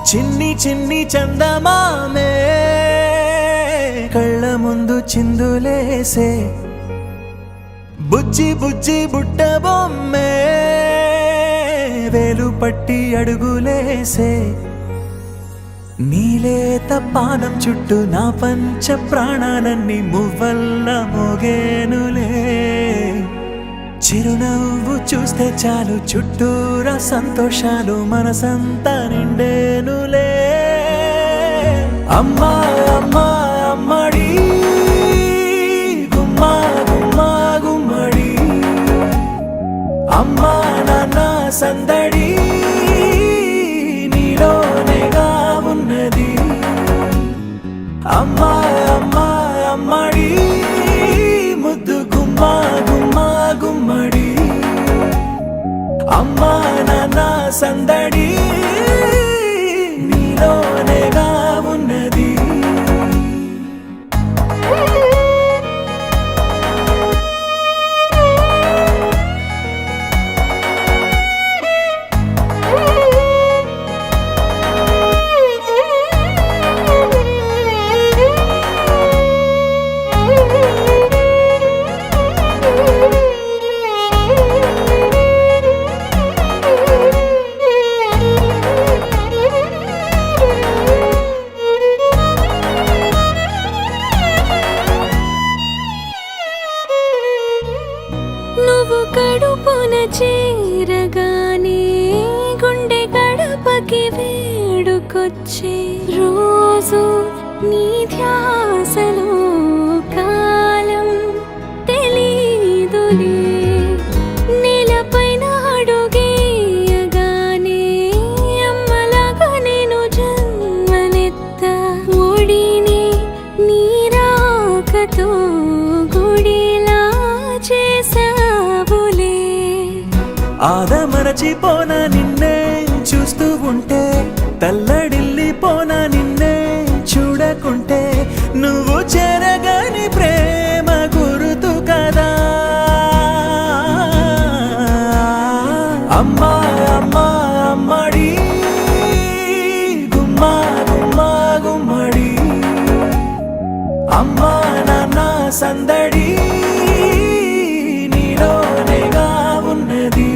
చిన్ని చిన్ని చందమామే కళ్ళ ముందు చిందులేసే బుజ్జి బుజ్జి బుట్ట బొమ్మే వేలు పట్టి అడుగులేసే నీలేత పానం చుట్టూ నా పంచ ప్రాణాలన్నీ మువ్వల్ల మోగేనులే చిరునవ్వు చూస్తే చాలు చుట్టూరా సంతోషాలు మనసంతా నిండేనులే అమ్మా అమ్మా అమ్మడి గుమ్మా గుమ్మా గుమ్మడి అమ్మా నాన్న సందడి నీలోనేగా ఉన్నది అమ్మా అమ్మా అమ్మడి ముద్దు గుమ్మా గుమ్మా గుమ్మడి అమ్మా నాన్న సందడి నీలోనేగా ఉన్నది నువ్వు కడుపున చేరగానే గుండె గడపకి వేడుకొచ్చే రోజు నీ ధ్యాసలో కాలం తెలీదులే నేలపైన అడుగేయగానే అమ్మలాగా నేను జన్మనెత్త ఒడిని నీ రాకతో గుడిలా చేసావులే ఆదమరచిపోన నిన్నే చూస్తూ ఉంటే తల్లడిల్లిపోన నిన్నే చూడకుంటే నువ్వు చెరగని ప్రేమ గుర్తు కదా అమ్మా అమ్మా అమ్మడి గుమ్మా గుమ్మా గుమ్మడి అమ్మా నాన్న సందడి నీలోనేగా ఉన్నది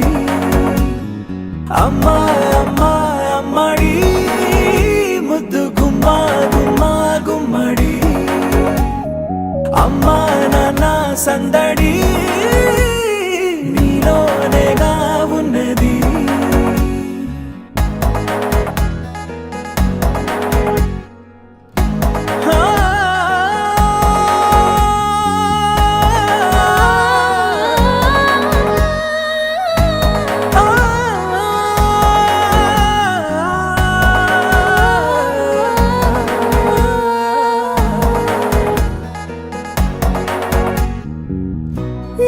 అమ్మా అమ్మా అమ్మడి ముద్దు గుమ్మా గుమ్మా గుమ్మడి అమ్మా నాన్న సందడి నీలోనేగా ఉన్నది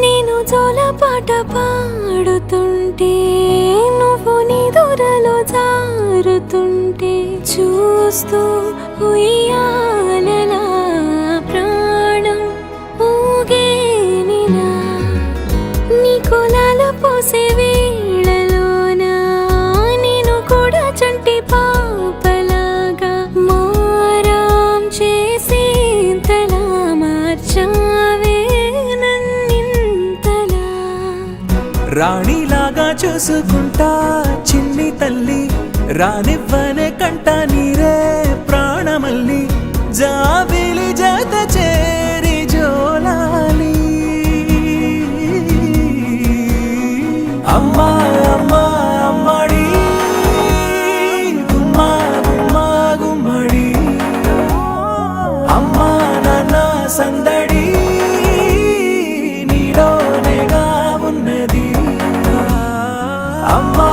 నేను జోలపాట పాడుతుంటే నువ్వు నిదురలో జారుతుంటే చూస్తూ ఉయ్యాలలా ప్రాణం ఊగేనిలా నీ కులాల పోసే వేళలోన నేను కూడా చంటి పాపలాగా మారాం చేసేంతలా మార్చావే రాణిలాగా చూసుకుంటా చిన్ని తల్లి రానివ్వనే కంట నీరే ప్రాణమల్లి జాబిలి జత చేరి జోలాలి అమ్మా అమ్మా అమ్మడి గుమ్మా గుమ్మా గుమ్మడి అమ్మా నాన్న సందడి నీలోనేగా ఉన్నది అమ్మా